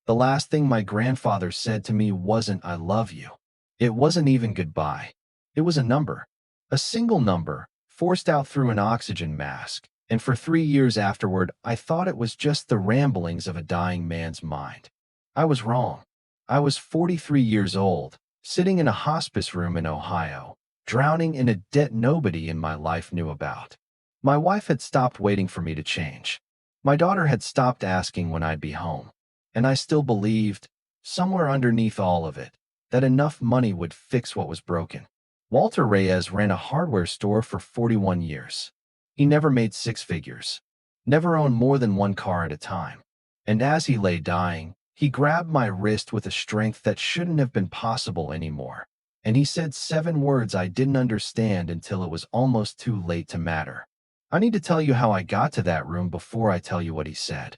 The last thing my grandfather said to me wasn't "I love you." It wasn't even goodbye. It was a number. A single number, forced out through an oxygen mask. And for 3 years afterward, I thought it was just the ramblings of a dying man's mind. I was wrong. I was 43 years old, sitting in a hospice room in Ohio, drowning in a debt nobody in my life knew about. My wife had stopped waiting for me to change. My daughter had stopped asking when I'd be home. And I still believed, somewhere underneath all of it, that enough money would fix what was broken. Walter Reyes ran a hardware store for 41 years. He never made six figures, never owned more than one car at a time. And as he lay dying, he grabbed my wrist with a strength that shouldn't have been possible anymore. And he said 7 words I didn't understand until it was almost too late to matter. I need to tell you how I got to that room before I tell you what he said.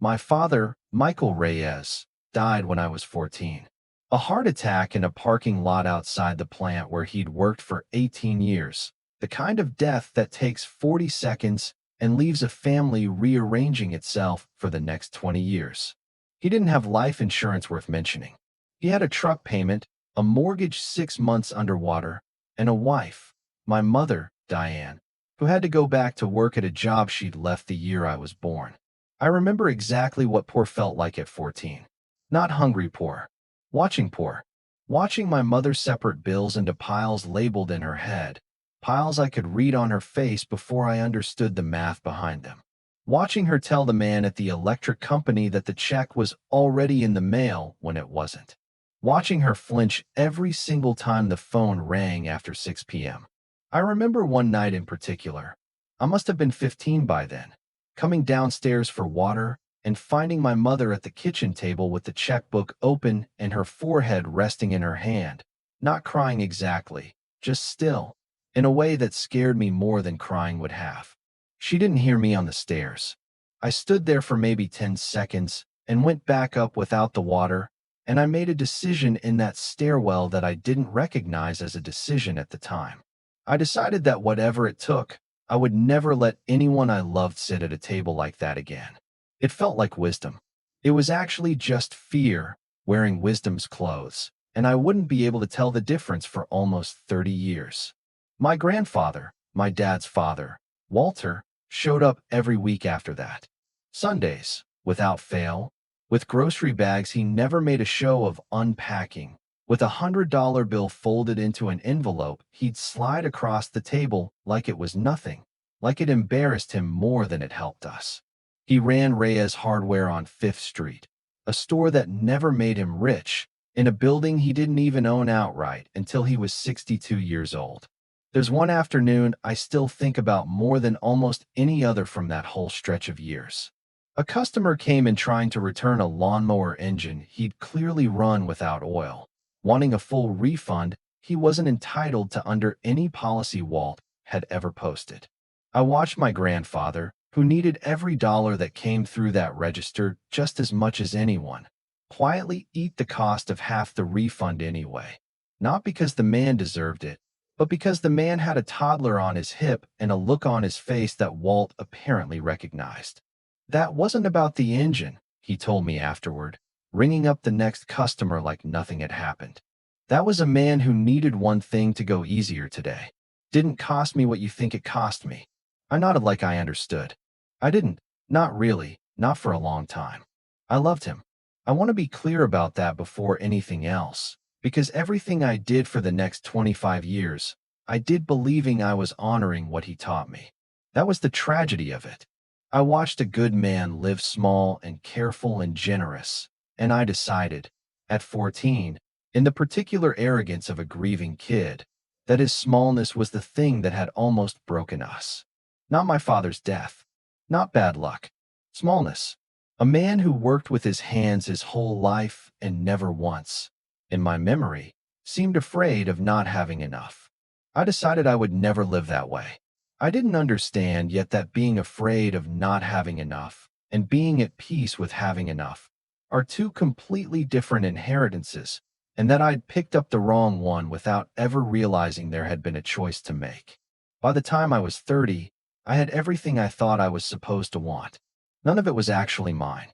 My father, Michael Reyes, died when I was 14. A heart attack in a parking lot outside the plant where he'd worked for 18 years. The kind of death that takes 40 seconds and leaves a family rearranging itself for the next 20 years. He didn't have life insurance worth mentioning. He had a truck payment, a mortgage 6 months underwater, and a wife, my mother, Diane, who had to go back to work at a job she'd left the year I was born. I remember exactly what poor felt like at 14. Not hungry poor. Watching poor. Watching my mother separate bills into piles labeled in her head. Piles I could read on her face before I understood the math behind them. Watching her tell the man at the electric company that the check was already in the mail when it wasn't. Watching her flinch every single time the phone rang after 6 p.m. I remember one night in particular. I must have been 15 by then. Coming downstairs for water and finding my mother at the kitchen table with the checkbook open and her forehead resting in her hand. Not crying exactly, just still, in a way that scared me more than crying would have. She didn't hear me on the stairs. I stood there for maybe 10 seconds and went back up without the water, and I made a decision in that stairwell that I didn't recognize as a decision at the time. I decided that whatever it took, I would never let anyone I loved sit at a table like that again. It felt like wisdom. It was actually just fear wearing wisdom's clothes, and I wouldn't be able to tell the difference for almost 30 years. My grandfather, my dad's father, Walter, showed up every week after that. Sundays, without fail, with grocery bags he never made a show of unpacking. With $100 bill folded into an envelope, he'd slide across the table like it was nothing, like it embarrassed him more than it helped us. He ran Reyes Hardware on 5th Street, a store that never made him rich, in a building he didn't even own outright until he was 62 years old. There's one afternoon I still think about more than almost any other from that whole stretch of years. A customer came in trying to return a lawnmower engine he'd clearly run without oil. Wanting a full refund he wasn't entitled to under any policy Walt had ever posted. I watched my grandfather, who needed every dollar that came through that register just as much as anyone, quietly eat the cost of half the refund anyway. Not because the man deserved it, but because the man had a toddler on his hip and a look on his face that Walt apparently recognized. That wasn't about the engine, he told me afterward, ringing up the next customer like nothing had happened. That was a man who needed one thing to go easier today. Didn't cost me what you think it cost me. I nodded like I understood. I didn't. Not really. Not for a long time. I loved him. I want to be clear about that before anything else, because everything I did for the next 25 years, I did believing I was honoring what he taught me. That was the tragedy of it. I watched a good man live small and careful and generous, and I decided, at 14, in the particular arrogance of a grieving kid, that his smallness was the thing that had almost broken us. Not my father's death. Not bad luck. Smallness. A man who worked with his hands his whole life and never once, in my memory, seemed afraid of not having enough. I decided I would never live that way. I didn't understand yet that being afraid of not having enough and being at peace with having enough are two completely different inheritances, and that I'd picked up the wrong one without ever realizing there had been a choice to make. By the time I was 30, I had everything I thought I was supposed to want. None of it was actually mine.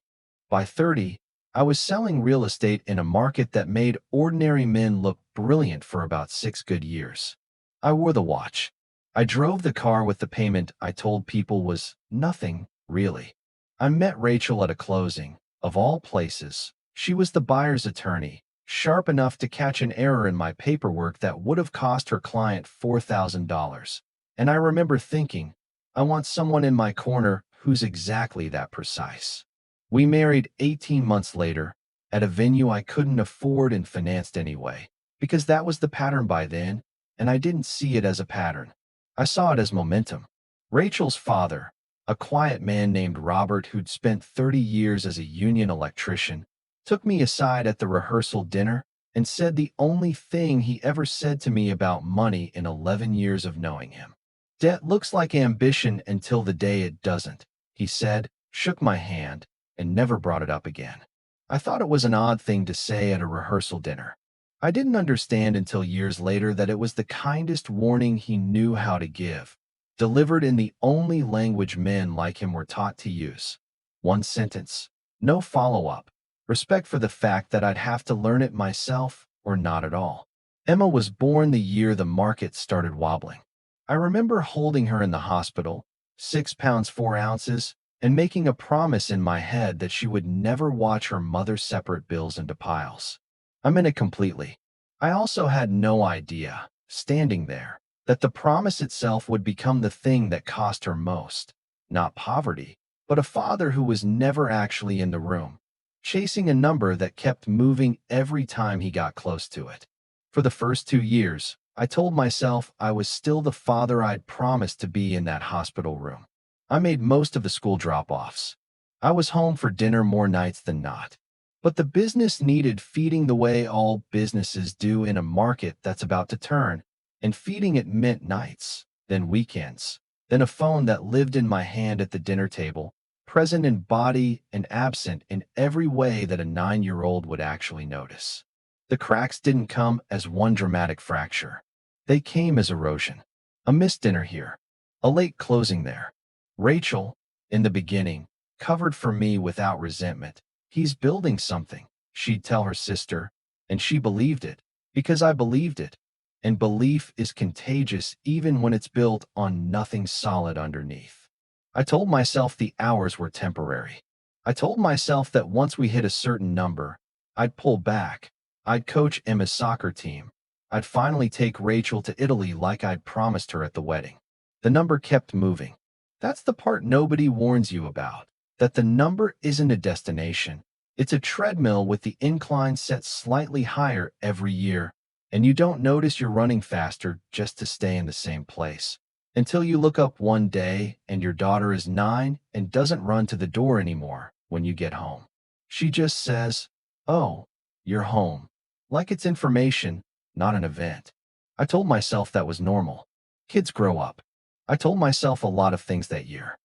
By 30, I was selling real estate in a market that made ordinary men look brilliant for about 6 good years. I wore the watch. I drove the car with the payment I told people was nothing, really. I met Rachel at a closing, of all places. She was the buyer's attorney, sharp enough to catch an error in my paperwork that would have cost her client $4,000. And I remember thinking, I want someone in my corner who's exactly that precise. We married 18 months later at a venue I couldn't afford and financed anyway, because that was the pattern by then, and I didn't see it as a pattern. I saw it as momentum. Rachel's father, a quiet man named Robert who'd spent 30 years as a union electrician, took me aside at the rehearsal dinner and said the only thing he ever said to me about money in 11 years of knowing him. Debt looks like ambition until the day it doesn't, he said, shook my hand, and never brought it up again. I thought it was an odd thing to say at a rehearsal dinner. I didn't understand until years later that it was the kindest warning he knew how to give, delivered in the only language men like him were taught to use. One sentence, no follow-up, respect for the fact that I'd have to learn it myself or not at all. Emma was born the year the market started wobbling. I remember holding her in the hospital, 6 pounds 4 ounces, and making a promise in my head that she would never watch her mother separate bills into piles. I meant it completely. I also had no idea, standing there, that the promise itself would become the thing that cost her most. Not poverty, but a father who was never actually in the room, chasing a number that kept moving every time he got close to it. For the first 2 years, I told myself I was still the father I'd promised to be in that hospital room. I made most of the school drop-offs. I was home for dinner more nights than not. But the business needed feeding the way all businesses do in a market that's about to turn, and feeding it meant nights, then weekends, then a phone that lived in my hand at the dinner table, present in body and absent in every way that a 9-year-old would actually notice. The cracks didn't come as one dramatic fracture. They came as erosion. A missed dinner here, a late closing there. Rachel, in the beginning, covered for me without resentment. He's building something, she'd tell her sister, and she believed it, because I believed it. And belief is contagious even when it's built on nothing solid underneath. I told myself the hours were temporary. I told myself that once we hit a certain number, I'd pull back. I'd coach Emma's soccer team. I'd finally take Rachel to Italy like I'd promised her at the wedding. The number kept moving. That's the part nobody warns you about, that the number isn't a destination. It's a treadmill with the incline set slightly higher every year, and you don't notice you're running faster just to stay in the same place. Until you look up one day and your daughter is 9 and doesn't run to the door anymore when you get home. She just says, "Oh, you're home." Like it's information, not an event. I told myself that was normal. Kids grow up. I told myself a lot of things that year.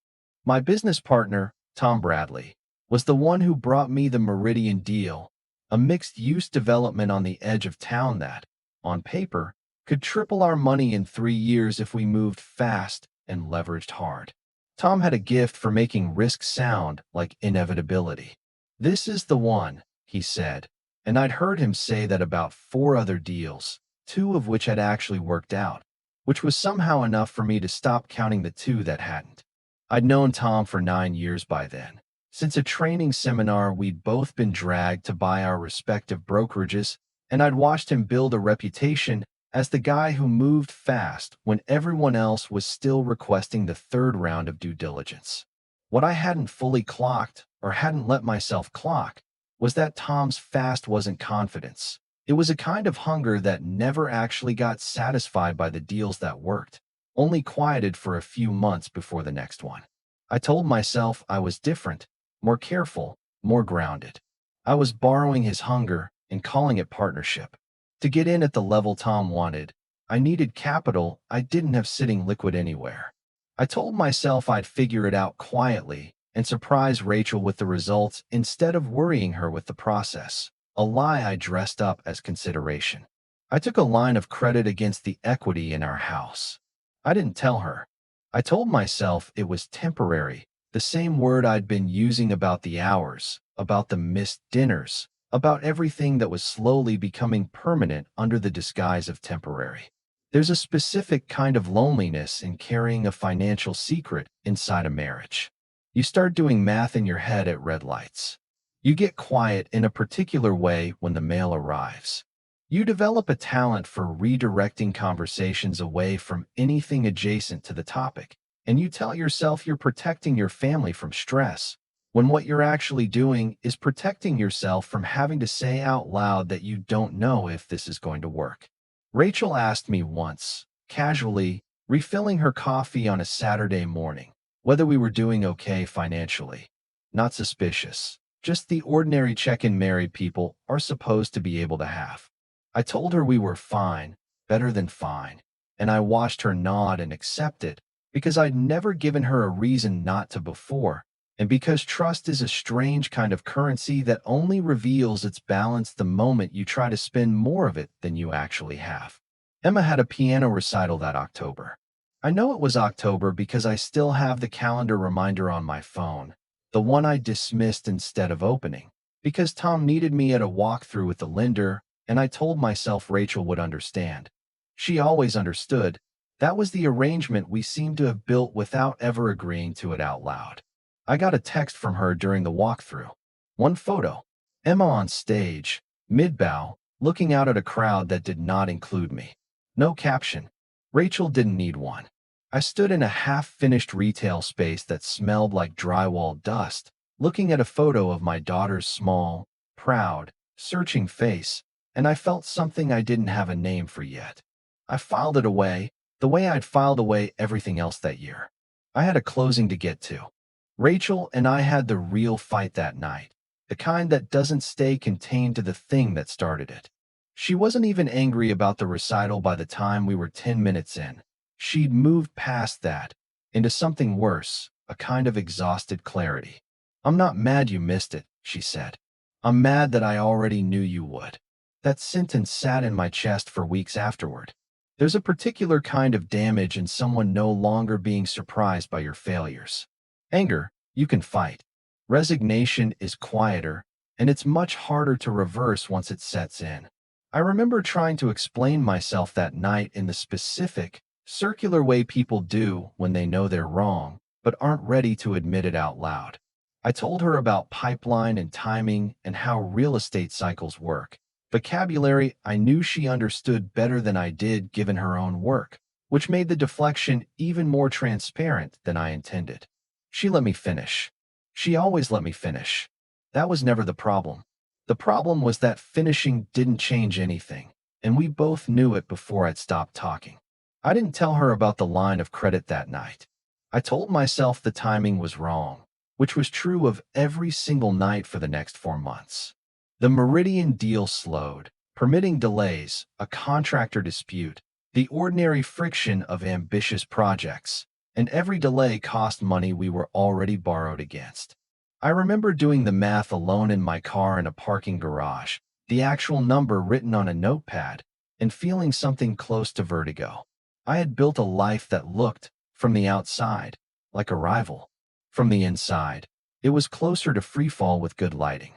My business partner, Tom Bradley, was the one who brought me the Meridian deal, a mixed-use development on the edge of town that, on paper, could triple our money in 3 years if we moved fast and leveraged hard. Tom had a gift for making risk sound like inevitability. "This is the one," he said, and I'd heard him say that about 4 other deals, 2 of which had actually worked out, which was somehow enough for me to stop counting the 2 that hadn't. I'd known Tom for 9 years by then. Since a training seminar, we'd both been dragged to buy our respective brokerages, and I'd watched him build a reputation as the guy who moved fast when everyone else was still requesting the 3rd round of due diligence. What I hadn't fully clocked, or hadn't let myself clock, was that Tom's fast wasn't confidence. It was a kind of hunger that never actually got satisfied by the deals that worked, only quieted for a few months before the next one. I told myself I was different, more careful, more grounded. I was borrowing his hunger and calling it partnership. To get in at the level Tom wanted, I needed capital I didn't have sitting liquid anywhere. I told myself I'd figure it out quietly and surprise Rachel with the results instead of worrying her with the process, a lie I dressed up as consideration. I took a line of credit against the equity in our house. I didn't tell her. I told myself it was temporary, The same word I'd been using about the hours, about the missed dinners, about everything that was slowly becoming permanent under the disguise of temporary. There's a specific kind of loneliness in carrying a financial secret inside a marriage. You start doing math in your head at red lights. You get quiet in a particular way when the mail arrives. You develop a talent for redirecting conversations away from anything adjacent to the topic, and you tell yourself you're protecting your family from stress, when what you're actually doing is protecting yourself from having to say out loud that you don't know if this is going to work. Rachel asked me once, casually, refilling her coffee on a Saturday morning, whether we were doing okay financially. Not suspicious, just the ordinary check-in married people are supposed to be able to have. I told her we were fine, better than fine, and I watched her nod and accept it because I'd never given her a reason not to before, and because trust is a strange kind of currency that only reveals its balance the moment you try to spend more of it than you actually have. Emma had a piano recital that October. I know it was October because I still have the calendar reminder on my phone, the one I dismissed instead of opening, because Tom needed me at a walkthrough with the lender, and I told myself Rachel would understand. She always understood. That was the arrangement we seemed to have built without ever agreeing to it out loud. I got a text from her during the walkthrough. One photo. Emma on stage, mid-bow, looking out at a crowd that did not include me. No caption. Rachel didn't need one. I stood in a half-finished retail space that smelled like drywall dust, looking at a photo of my daughter's small, proud, searching face, and I felt something I didn't have a name for yet. I filed it away, the way I'd filed away everything else that year. I had a closing to get to. Rachel and I had the real fight that night, the kind that doesn't stay contained to the thing that started it. She wasn't even angry about the recital by the time we were 10 minutes in. She'd moved past that, into something worse, a kind of exhausted clarity. "I'm not mad you missed it," she said. "I'm mad that I already knew you would." That sentence sat in my chest for weeks afterward. There's a particular kind of damage in someone no longer being surprised by your failures. Anger, you can fight. Resignation is quieter, and it's much harder to reverse once it sets in. I remember trying to explain myself that night in the specific, circular way people do when they know they're wrong, but aren't ready to admit it out loud. I told her about pipeline and timing and how real estate cycles work. Vocabulary I knew she understood better than I did given her own work, which made the deflection even more transparent than I intended. She let me finish. She always let me finish. That was never the problem. The problem was that finishing didn't change anything, and we both knew it before I'd stopped talking. I didn't tell her about the line of credit that night. I told myself the timing was wrong, which was true of every single night for the next 4 months. The Meridian deal slowed, permitting delays, a contractor dispute, the ordinary friction of ambitious projects, and every delay cost money we were already borrowed against. I remember doing the math alone in my car in a parking garage, the actual number written on a notepad, and feeling something close to vertigo. I had built a life that looked, from the outside, like a rival. From the inside, it was closer to freefall with good lighting.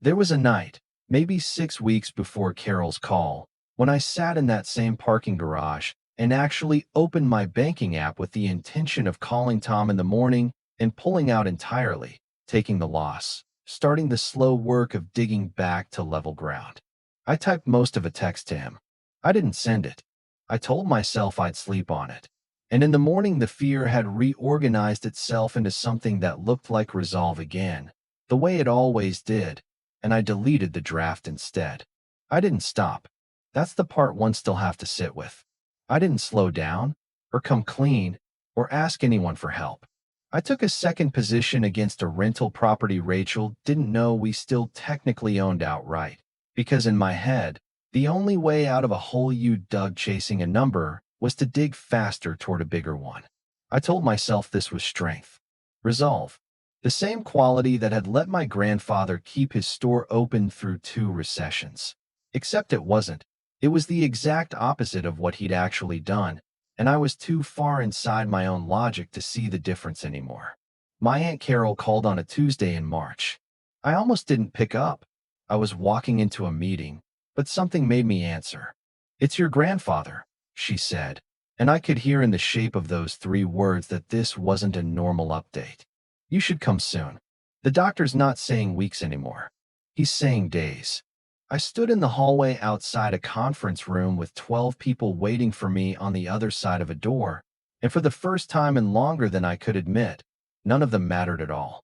There was a night, maybe 6 weeks before Carol's call, when I sat in that same parking garage and actually opened my banking app with the intention of calling Tom in the morning and pulling out entirely, taking the loss, starting the slow work of digging back to level ground. I typed most of a text to him. I didn't send it. I told myself I'd sleep on it. And in the morning the fear had reorganized itself into something that looked like resolve again, the way it always did, and I deleted the draft instead. I didn't stop. That's the part one still have to sit with. I didn't slow down, or come clean, or ask anyone for help. I took a second position against a rental property Rachel didn't know we still technically owned outright, because in my head, the only way out of a hole you dug chasing a number was to dig faster toward a bigger one. I told myself this was strength. Resolve. The same quality that had let my grandfather keep his store open through 2 recessions. Except it wasn't. It was the exact opposite of what he'd actually done, and I was too far inside my own logic to see the difference anymore. My Aunt Carol called on a Tuesday in March. I almost didn't pick up. I was walking into a meeting, but something made me answer. "It's your grandfather," she said, and I could hear in the shape of those 3 words that this wasn't a normal update. "You should come soon. The doctor's not saying weeks anymore. He's saying days." I stood in the hallway outside a conference room with 12 people waiting for me on the other side of a door, and for the first time in longer than I could admit, none of them mattered at all.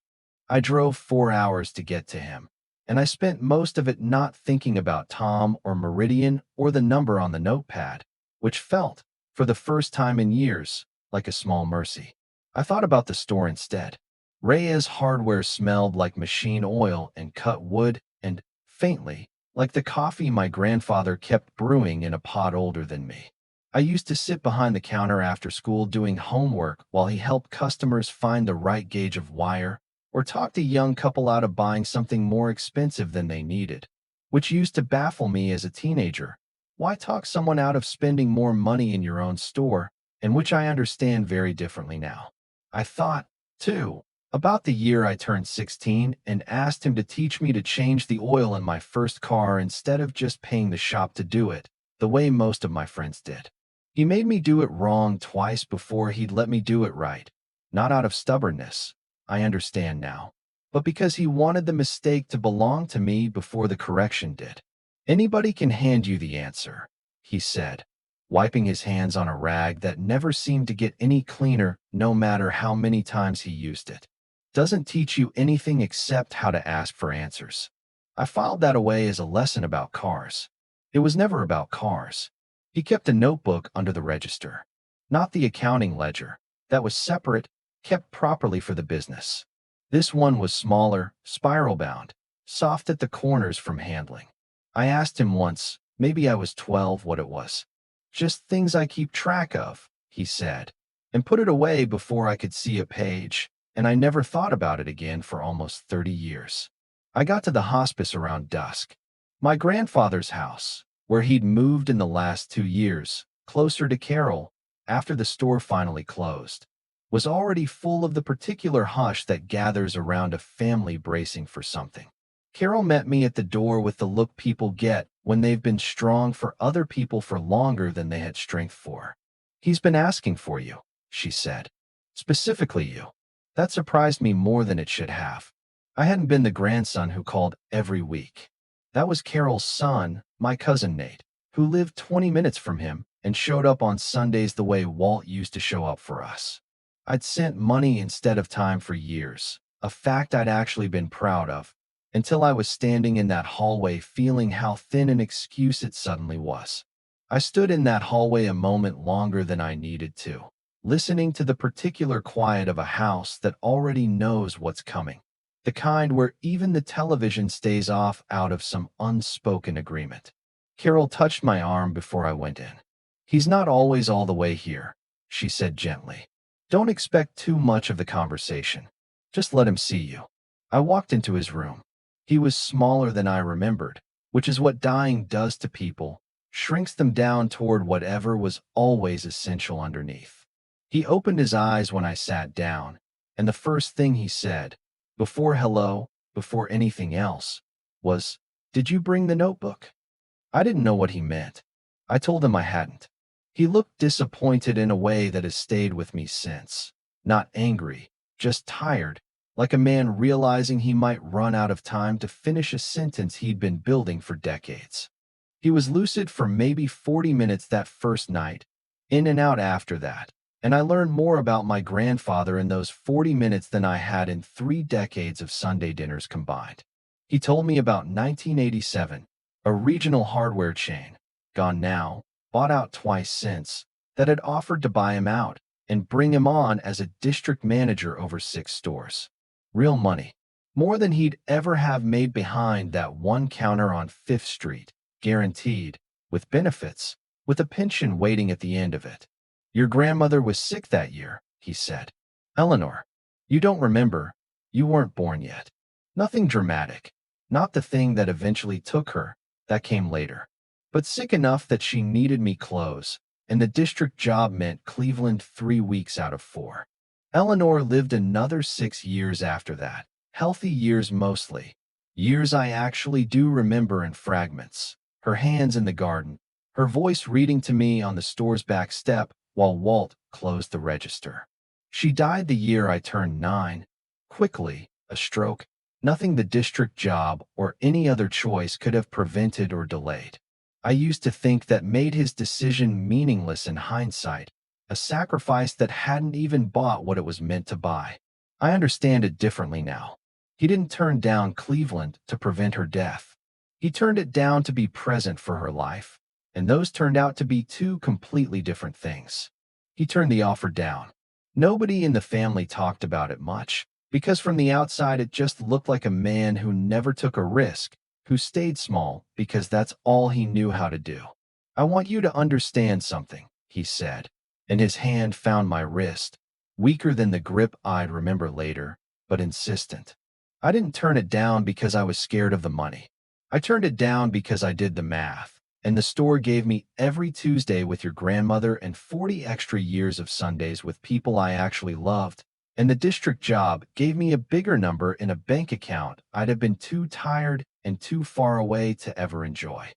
I drove 4 hours to get to him, and I spent most of it not thinking about Tom or Meridian or the number on the notepad, which felt, for the first time in years, like a small mercy. I thought about the store instead. Reyes Hardware smelled like machine oil and cut wood and, faintly, like the coffee my grandfather kept brewing in a pot older than me. I used to sit behind the counter after school doing homework while he helped customers find the right gauge of wire or talked a young couple out of buying something more expensive than they needed, which used to baffle me as a teenager. Why talk someone out of spending more money in your own store, and which I understand very differently now. I thought, too, about the year I turned 16 and asked him to teach me to change the oil in my first car instead of just paying the shop to do it, the way most of my friends did. He made me do it wrong twice before he'd let me do it right, not out of stubbornness, I understand now, but because he wanted the mistake to belong to me before the correction did. "Anybody can hand you the answer," he said, wiping his hands on a rag that never seemed to get any cleaner no matter how many times he used it. "Doesn't teach you anything except how to ask for answers." I filed that away as a lesson about cars. It was never about cars. He kept a notebook under the register, not the accounting ledger, that was separate, kept properly for the business. This one was smaller, spiral-bound, soft at the corners from handling. I asked him once, maybe I was 12, what it was. "Just things I keep track of," he said, and put it away before I could see a page, and I never thought about it again for almost 30 years. I got to the hospice around dusk. My grandfather's house, where he'd moved in the last 2 years, closer to Carol, after the store finally closed, was already full of the particular hush that gathers around a family bracing for something. Carol met me at the door with the look people get when they've been strong for other people for longer than they had strength for. "He's been asking for you," she said. "Specifically you." That surprised me more than it should have. I hadn't been the grandson who called every week. That was Carol's son, my cousin Nate, who lived 20 minutes from him and showed up on Sundays the way Walt used to show up for us. I'd sent money instead of time for years, a fact I'd actually been proud of, until I was standing in that hallway feeling how thin an excuse it suddenly was. I stood in that hallway a moment longer than I needed to, listening to the particular quiet of a house that already knows what's coming. The kind where even the television stays off out of some unspoken agreement. Carol touched my arm before I went in. "He's not always all the way here," she said gently. "Don't expect too much of the conversation. Just let him see you." I walked into his room. He was smaller than I remembered, which is what dying does to people, shrinks them down toward whatever was always essential underneath. He opened his eyes when I sat down, and the first thing he said, before hello, before anything else, was, "Did you bring the notebook?" I didn't know what he meant. I told him I hadn't. He looked disappointed in a way that has stayed with me since. Not angry, just tired, like a man realizing he might run out of time to finish a sentence he'd been building for decades. He was lucid for maybe 40 minutes that first night, in and out after that, and I learned more about my grandfather in those 40 minutes than I had in 3 decades of Sunday dinners combined. He told me about 1987, a regional hardware chain, gone now, bought out twice since, that had offered to buy him out and bring him on as a district manager over 6 stores. Real money. More than he'd ever have made behind that one counter on 5th Street, guaranteed, with benefits, with a pension waiting at the end of it. "Your grandmother was sick that year," he said. "Eleanor. You don't remember. You weren't born yet. Nothing dramatic. Not the thing that eventually took her. That came later. But sick enough that she needed me clothes, and the district job meant Cleveland 3 weeks out of 4. Eleanor lived another 6 years after that. Healthy years mostly. Years I actually do remember in fragments. Her hands in the garden, her voice reading to me on the store's back step while Walt closed the register. She died the year I turned 9. Quickly, a stroke, nothing the district job or any other choice could have prevented or delayed. I used to think that made his decision meaningless in hindsight, a sacrifice that hadn't even bought what it was meant to buy. I understand it differently now. He didn't turn down Cleveland to prevent her death. He turned it down to be present for her life, and those turned out to be two completely different things. He turned the offer down. Nobody in the family talked about it much, because from the outside it just looked like a man who never took a risk, who stayed small because that's all he knew how to do. "I want you to understand something," he said, and his hand found my wrist, weaker than the grip I'd remember later, but insistent. I didn't turn it down because I was scared of the money. I turned it down because I did the math, and the store gave me every Tuesday with your grandmother and 40 extra years of Sundays with people I actually loved, and the district job gave me a bigger number in a bank account I'd have been too tired and too far away to ever enjoy.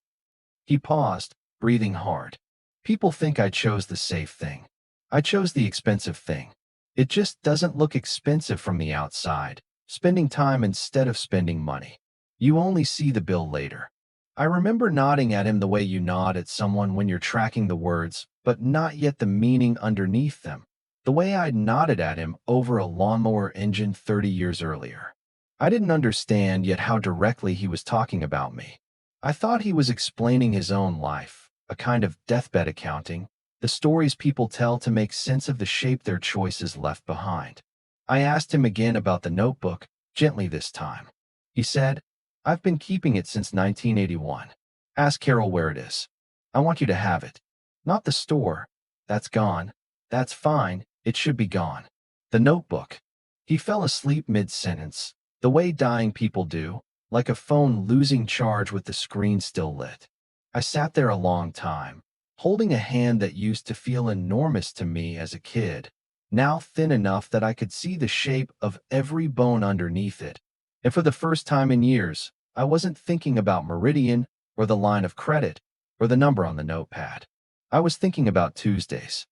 He paused, breathing hard. People think I chose the safe thing. I chose the expensive thing. It just doesn't look expensive from the outside, spending time instead of spending money. You only see the bill later. I remember nodding at him the way you nod at someone when you're tracking the words, but not yet the meaning underneath them, the way I'd nodded at him over a lawnmower engine 30 years earlier. I didn't understand yet how directly he was talking about me. I thought he was explaining his own life, a kind of deathbed accounting, the stories people tell to make sense of the shape their choices left behind. I asked him again about the notebook, gently this time. He said, "I've been keeping it since 1981. Ask Carol where it is. I want you to have it. Not the store. That's gone. That's fine. It should be gone. The notebook." He fell asleep mid-sentence, the way dying people do, like a phone losing charge with the screen still lit. I sat there a long time, holding a hand that used to feel enormous to me as a kid, now thin enough that I could see the shape of every bone underneath it. And for the first time in years, I wasn't thinking about Meridian or the line of credit or the number on the notepad. I was thinking about Tuesdays.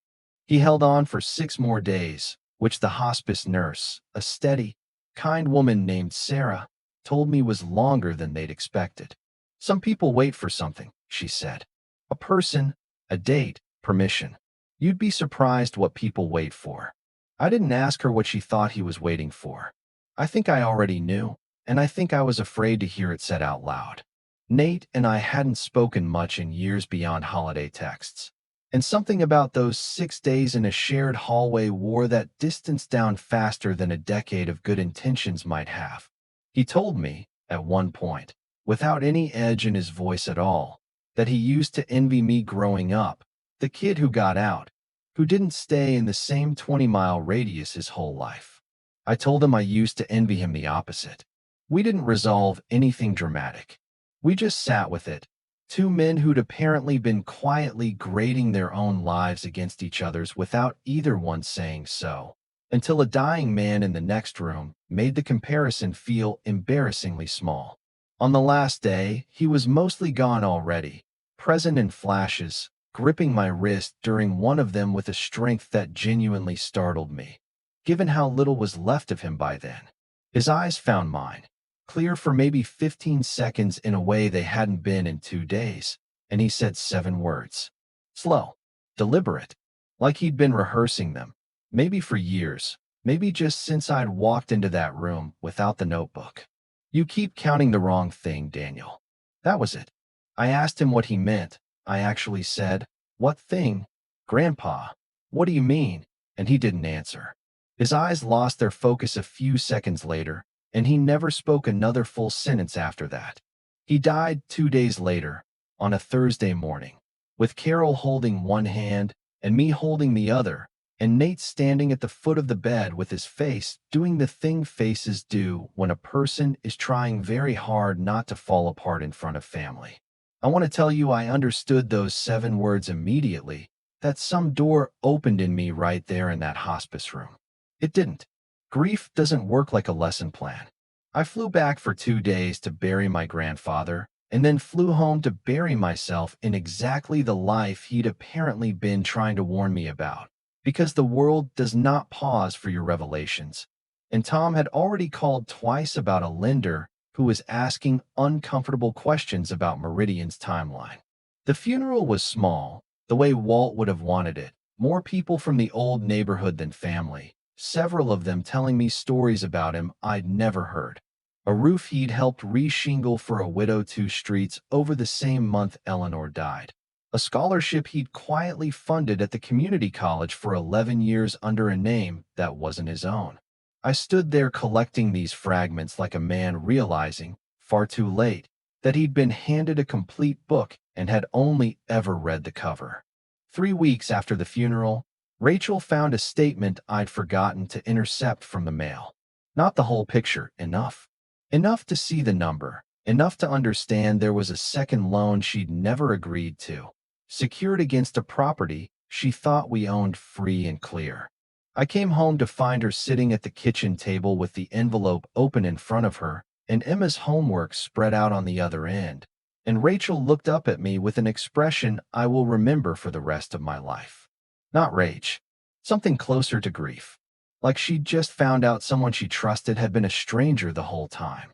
He held on for 6 more days, which the hospice nurse, a steady, kind woman named Sarah, told me was longer than they'd expected. "Some people wait for something," she said. "A person, a date, permission. You'd be surprised what people wait for." I didn't ask her what she thought he was waiting for. I think I already knew, and I think I was afraid to hear it said out loud. Nate and I hadn't spoken much in years beyond holiday texts, and something about those 6 days in a shared hallway wore that distance down faster than a decade of good intentions might have. He told me, at one point, without any edge in his voice at all, that he used to envy me growing up, the kid who got out, who didn't stay in the same 20-mile radius his whole life. I told him I used to envy him the opposite. We didn't resolve anything dramatic. We just sat with it, two men who'd apparently been quietly grading their own lives against each other's without either one saying so, until a dying man in the next room made the comparison feel embarrassingly small. On the last day, he was mostly gone already, present in flashes, gripping my wrist during one of them with a strength that genuinely startled me, given how little was left of him by then. His eyes found mine, clear for maybe 15 seconds in a way they hadn't been in 2 days, and he said 7 words. Slow, deliberate, like he'd been rehearsing them, maybe for years, maybe just since I'd walked into that room without the notebook. "You keep counting the wrong thing, Daniel." That was it. I asked him what he meant. I actually said, "What thing? Grandpa, what do you mean?" And he didn't answer. His eyes lost their focus a few seconds later, and he never spoke another full sentence after that. He died 2 days later, on a Thursday morning, with Carol holding one hand and me holding the other, and Nate standing at the foot of the bed with his face doing the thing faces do when a person is trying very hard not to fall apart in front of family. I want to tell you I understood those 7 words immediately, that some door opened in me right there in that hospice room. It didn't. Grief doesn't work like a lesson plan. I flew back for 2 days to bury my grandfather, and then flew home to bury myself in exactly the life he'd apparently been trying to warn me about. Because the world does not pause for your revelations. And Tom had already called twice about a lender who was asking uncomfortable questions about Meridian's timeline. The funeral was small, the way Walt would have wanted it. More people from the old neighborhood than family, several of them telling me stories about him I'd never heard. A roof he'd helped reshingle for a widow 2 streets over the same month Eleanor died. A scholarship he'd quietly funded at the community college for 11 years under a name that wasn't his own. I stood there collecting these fragments like a man realizing, far too late, that he'd been handed a complete book and had only ever read the cover. 3 weeks after the funeral, Rachel found a statement I'd forgotten to intercept from the mail. Not the whole picture, enough. Enough to see the number, enough to understand there was a second loan she'd never agreed to, secured against a property she thought we owned free and clear. I came home to find her sitting at the kitchen table with the envelope open in front of her and Emma's homework spread out on the other end. And Rachel looked up at me with an expression I will remember for the rest of my life. Not rage. Something closer to grief. Like she'd just found out someone she trusted had been a stranger the whole time.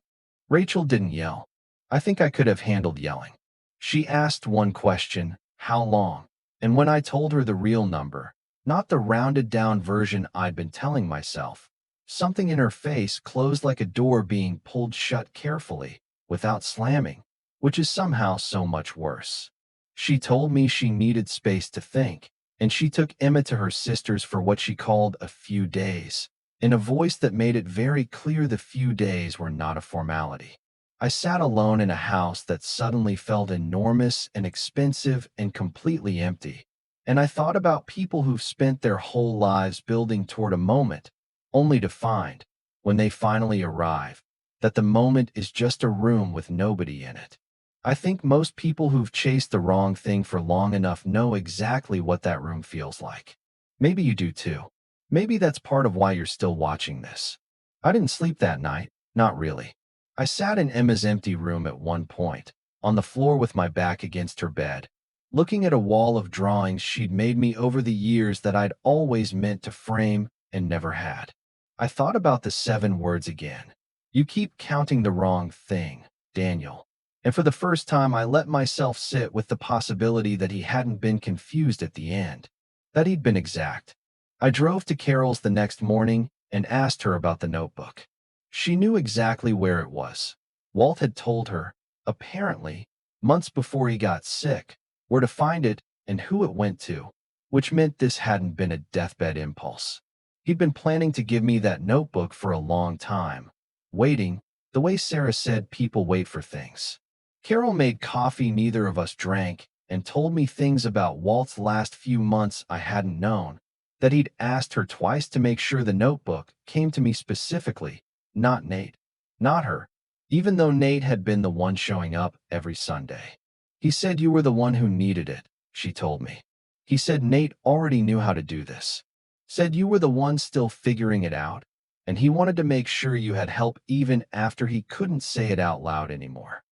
Rachel didn't yell. I think I could have handled yelling. She asked one question, how long? And when I told her the real number, not the rounded down version I'd been telling myself, something in her face closed like a door being pulled shut carefully, without slamming, which is somehow so much worse. She told me she needed space to think, and she took Emma to her sister's for what she called a few days, in a voice that made it very clear the few days were not a formality. I sat alone in a house that suddenly felt enormous and expensive and completely empty, and I thought about people who've spent their whole lives building toward a moment, only to find, when they finally arrive, that the moment is just a room with nobody in it. I think most people who've chased the wrong thing for long enough know exactly what that room feels like. Maybe you do too. Maybe that's part of why you're still watching this. I didn't sleep that night, not really. I sat in Emma's empty room at one point, on the floor with my back against her bed, looking at a wall of drawings she'd made me over the years that I'd always meant to frame and never had. I thought about the 7 words again. You keep counting the wrong thing, Daniel. And for the first time, I let myself sit with the possibility that he hadn't been confused at the end, that he'd been exact. I drove to Carol's the next morning and asked her about the notebook. She knew exactly where it was. Walt had told her, apparently, months before he got sick, where to find it and who it went to, which meant this hadn't been a deathbed impulse. He'd been planning to give me that notebook for a long time, waiting, the way Sarah said people wait for things. Carol made coffee neither of us drank and told me things about Walt's last few months I hadn't known, that he'd asked her twice to make sure the notebook came to me specifically, not Nate, not her, even though Nate had been the one showing up every Sunday. He said you were the one who needed it, she told me. He said Nate already knew how to do this. Said you were the one still figuring it out, and he wanted to make sure you had help even after he couldn't say it out loud anymore.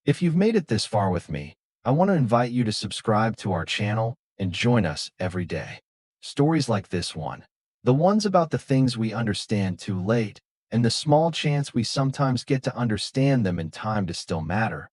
If you've made it this far with me, I want to invite you to subscribe to our channel and join us every day. Stories like this one, the ones about the things we understand too late, and the small chance we sometimes get to understand them in time to still matter,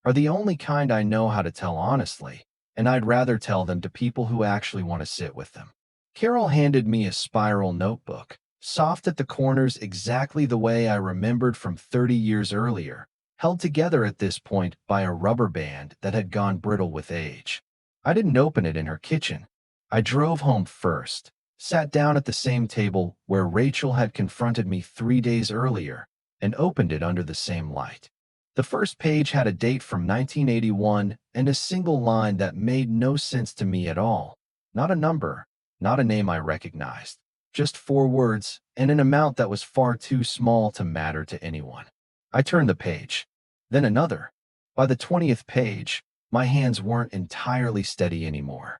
are the only kind I know how to tell honestly, and I'd rather tell them to people who actually want to sit with them. Carol handed me a spiral notebook, soft at the corners exactly the way I remembered from 30 years earlier, held together at this point by a rubber band that had gone brittle with age. I didn't open it in her kitchen. I drove home first, sat down at the same table where Rachel had confronted me 3 days earlier, and opened it under the same light. The first page had a date from 1981 and a single line that made no sense to me at all. Not a number, not a name I recognized. Just 4 words and an amount that was far too small to matter to anyone. I turned the page. Then another. By the 20th page, my hands weren't entirely steady anymore.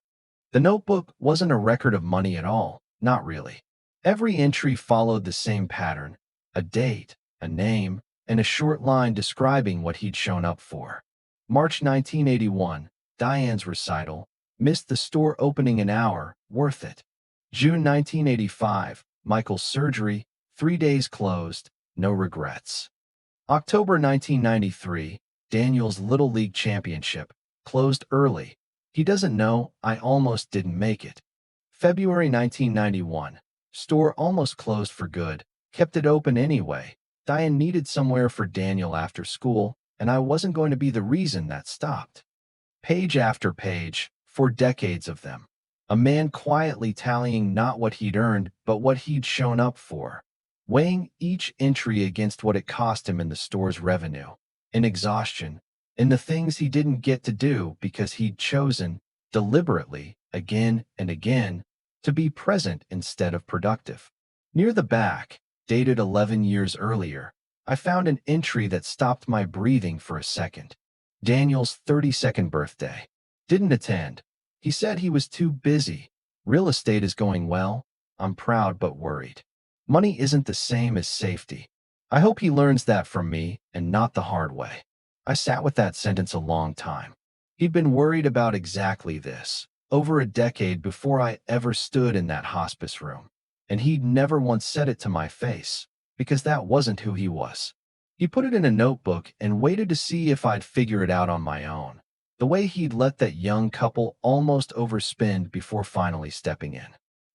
The notebook wasn't a record of money at all, not really. Every entry followed the same pattern: a date, a name, and a short line describing what he'd shown up for. March 1981, Diane's recital. Missed the store opening an hour, worth it. June 1985, Michael's surgery, 3 days closed, no regrets. October 1993, Daniel's Little League Championship, closed early. He doesn't know, I almost didn't make it. February 1991, store almost closed for good, kept it open anyway. Diane needed somewhere for Daniel after school, and I wasn't going to be the reason that stopped. Page after page, for decades of them. A man quietly tallying not what he'd earned, but what he'd shown up for. Weighing each entry against what it cost him in the store's revenue, in exhaustion, in the things he didn't get to do because he'd chosen, deliberately, again and again, to be present instead of productive. Near the back, dated 11 years earlier, I found an entry that stopped my breathing for a second. Daniel's 32nd birthday. Didn't attend. He said he was too busy. Real estate is going well. I'm proud but worried. Money isn't the same as safety. I hope he learns that from me and not the hard way. I sat with that sentence a long time. He'd been worried about exactly this, over a decade before I ever stood in that hospice room. And he'd never once said it to my face, because that wasn't who he was. He put it in a notebook and waited to see if I'd figure it out on my own, the way he'd let that young couple almost overspend before finally stepping in.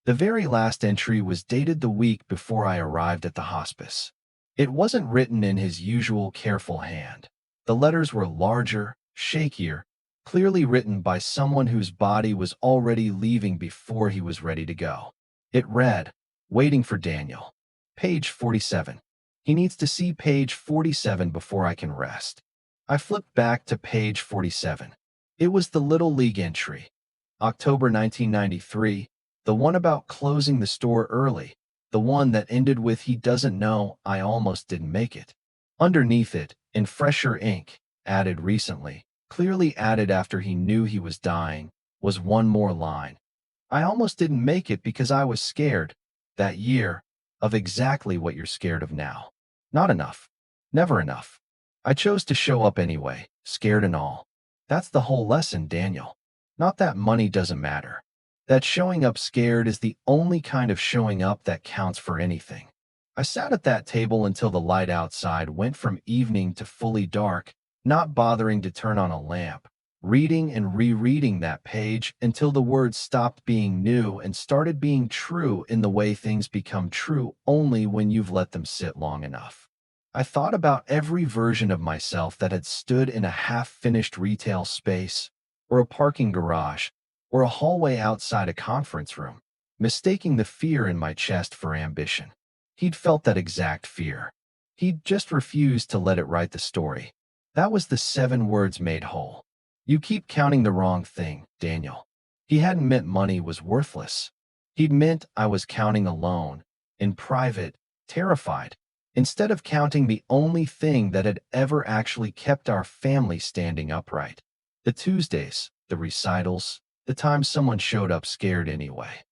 The very last entry was dated the week before I arrived at the hospice. It wasn't written in his usual careful hand. The letters were larger, shakier, clearly written by someone whose body was already leaving before he was ready to go. It read, "Waiting for Daniel. Page 47. He needs to see page 47 before I can rest." I flipped back to page 47. It was the Little League entry. October 1993, the one about closing the store early, the one that ended with "He doesn't know, I almost didn't make it." Underneath it, in fresher ink, added recently, clearly added after he knew he was dying, was one more line. "I almost didn't make it because I was scared, that year, of exactly what you're scared of now. Not enough. Never enough. I chose to show up anyway, scared and all. That's the whole lesson, Daniel. Not that money doesn't matter. That showing up scared is the only kind of showing up that counts for anything." I sat at that table until the light outside went from evening to fully dark, not bothering to turn on a lamp, reading and rereading that page until the words stopped being new and started being true in the way things become true only when you've let them sit long enough. I thought about every version of myself that had stood in a half-finished retail space, or a parking garage, or a hallway outside a conference room, mistaking the fear in my chest for ambition. He'd felt that exact fear. He'd just refused to let it write the story. That was the 7 words made whole. "You keep counting the wrong thing, Daniel." He hadn't meant money was worthless. He'd meant I was counting alone, in private, terrified, instead of counting the only thing that had ever actually kept our family standing upright. The Tuesdays, the recitals, the time someone showed up scared anyway.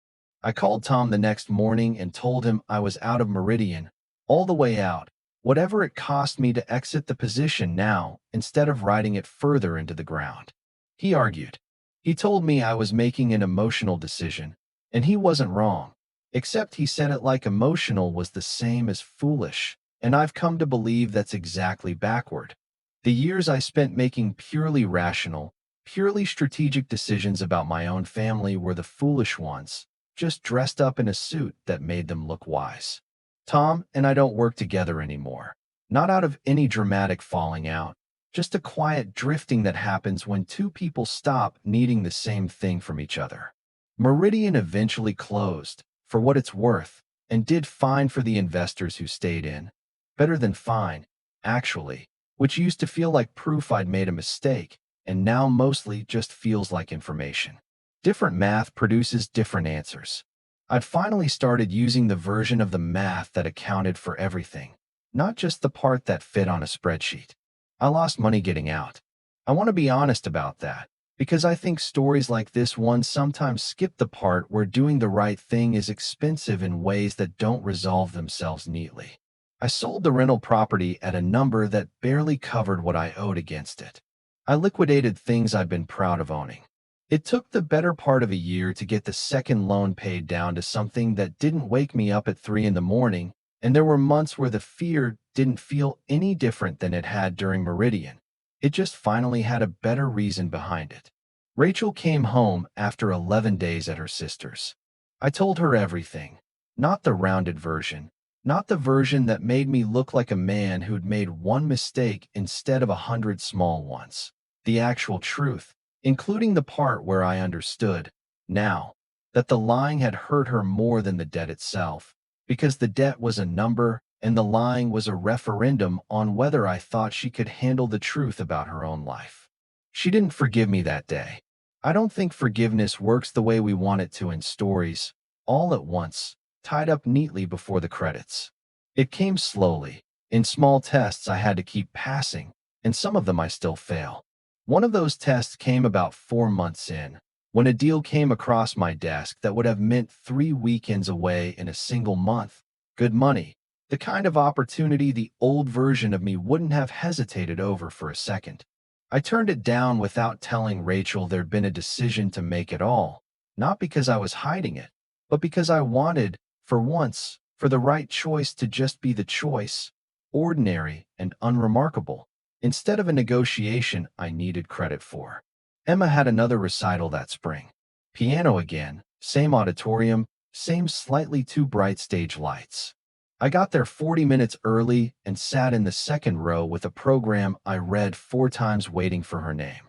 I called Tom the next morning and told him I was out of Meridian, all the way out, whatever it cost me to exit the position now instead of riding it further into the ground. He argued. He told me I was making an emotional decision, and he wasn't wrong, except he said it like emotional was the same as foolish, and I've come to believe that's exactly backward. The years I spent making purely rational, purely strategic decisions about my own family were the foolish ones, just dressed up in a suit that made them look wise. Tom and I don't work together anymore. Not out of any dramatic falling out, just a quiet drifting that happens when two people stop needing the same thing from each other. Meridian eventually closed, for what it's worth, and did fine for the investors who stayed in. Better than fine, actually, which used to feel like proof I'd made a mistake, and now mostly just feels like information. Different math produces different answers. I'd finally started using the version of the math that accounted for everything, not just the part that fit on a spreadsheet. I lost money getting out. I want to be honest about that. Because I think stories like this one sometimes skip the part where doing the right thing is expensive in ways that don't resolve themselves neatly. I sold the rental property at a number that barely covered what I owed against it. I liquidated things I'd been proud of owning. It took the better part of a year to get the second loan paid down to something that didn't wake me up at 3 in the morning, and there were months where the fear didn't feel any different than it had during Meridian. It just finally had a better reason behind it. Rachel came home after 11 days at her sister's. I told her everything, not the rounded version, not the version that made me look like a man who'd made one mistake instead of 100 small ones. The actual truth, including the part where I understood, now, that the lying had hurt her more than the debt itself, because the debt was a number and the lying was a referendum on whether I thought she could handle the truth about her own life. She didn't forgive me that day. I don't think forgiveness works the way we want it to in stories, all at once, tied up neatly before the credits. It came slowly, in small tests I had to keep passing, and some of them I still fail. One of those tests came about 4 months in, when a deal came across my desk that would have meant 3 weekends away in a single month. Good money, the kind of opportunity the old version of me wouldn't have hesitated over for a second. I turned it down without telling Rachel there'd been a decision to make at all, not because I was hiding it, but because I wanted, for once, for the right choice to just be the choice, ordinary and unremarkable, instead of a negotiation I needed credit for. Emma had another recital that spring. Piano again, same auditorium, same slightly too bright stage lights. I got there 40 minutes early and sat in the second row with a program I read 4 times waiting for her name.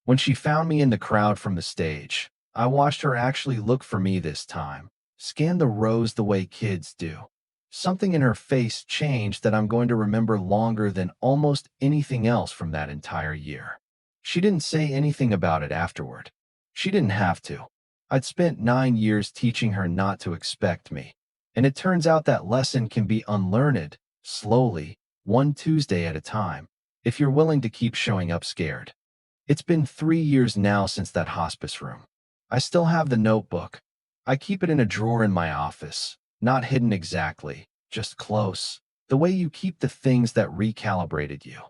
When she found me in the crowd from the stage, I watched her actually look for me this time, scan the rows the way kids do. Something in her face changed that I'm going to remember longer than almost anything else from that entire year. She didn't say anything about it afterward. She didn't have to. I'd spent 9 years teaching her not to expect me. And it turns out that lesson can be unlearned, slowly, one Tuesday at a time, if you're willing to keep showing up scared. It's been 3 years now since that hospice room. I still have the notebook. I keep it in a drawer in my office, not hidden exactly, just close, the way you keep the things that recalibrated you.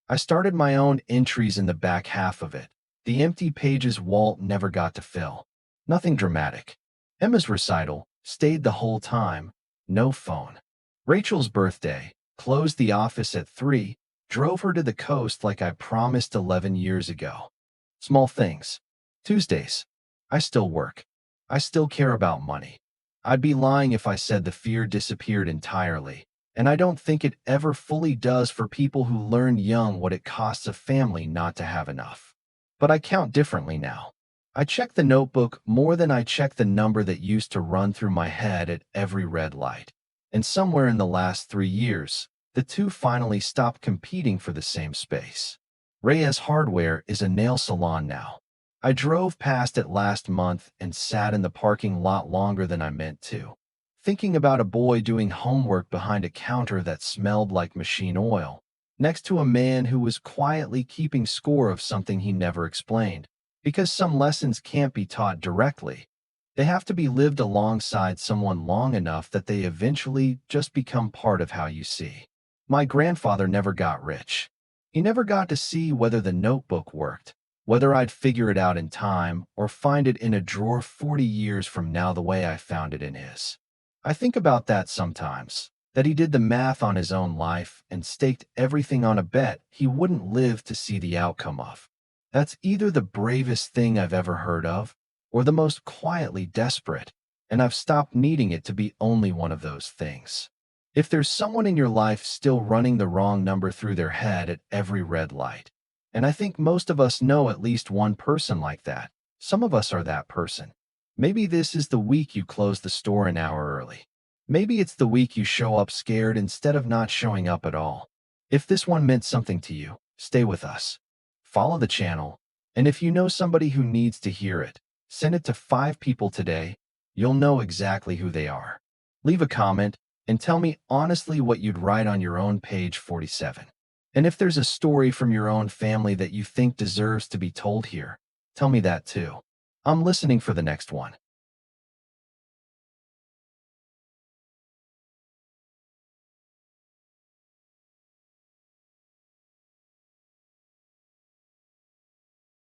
I started my own entries in the back half of it, the empty pages Walt never got to fill. Nothing dramatic. Emma's recital stayed the whole time, no phone. Rachel's birthday, closed the office at 3, drove her to the coast like I promised 11 years ago. Small things. Tuesdays. I still work. I still care about money. I'd be lying if I said the fear disappeared entirely, and I don't think it ever fully does for people who learned young what it costs a family not to have enough. But I count differently now. I check the notebook more than I check the number that used to run through my head at every red light. And somewhere in the last 3 years, the two finally stopped competing for the same space. Reyes Hardware is a nail salon now. I drove past it last month and sat in the parking lot longer than I meant to, thinking about a boy doing homework behind a counter that smelled like machine oil, next to a man who was quietly keeping score of something he never explained. Because some lessons can't be taught directly. They have to be lived alongside someone long enough that they eventually just become part of how you see. My grandfather never got rich. He never got to see whether the notebook worked, whether I'd figure it out in time or find it in a drawer 40 years from now the way I found it in his. I think about that sometimes, that he did the math on his own life and staked everything on a bet he wouldn't live to see the outcome of. That's either the bravest thing I've ever heard of, or the most quietly desperate, and I've stopped needing it to be only one of those things. If there's someone in your life still running the wrong number through their head at every red light, and I think most of us know at least one person like that, some of us are that person. Maybe this is the week you close the store an hour early. Maybe it's the week you show up scared instead of not showing up at all. If this one meant something to you, stay with us. Follow the channel, and if you know somebody who needs to hear it, send it to 5 people today. You'll know exactly who they are. Leave a comment and tell me honestly what you'd write on your own page 47. And if there's a story from your own family that you think deserves to be told here, Tell me that too. I'm listening for the next one.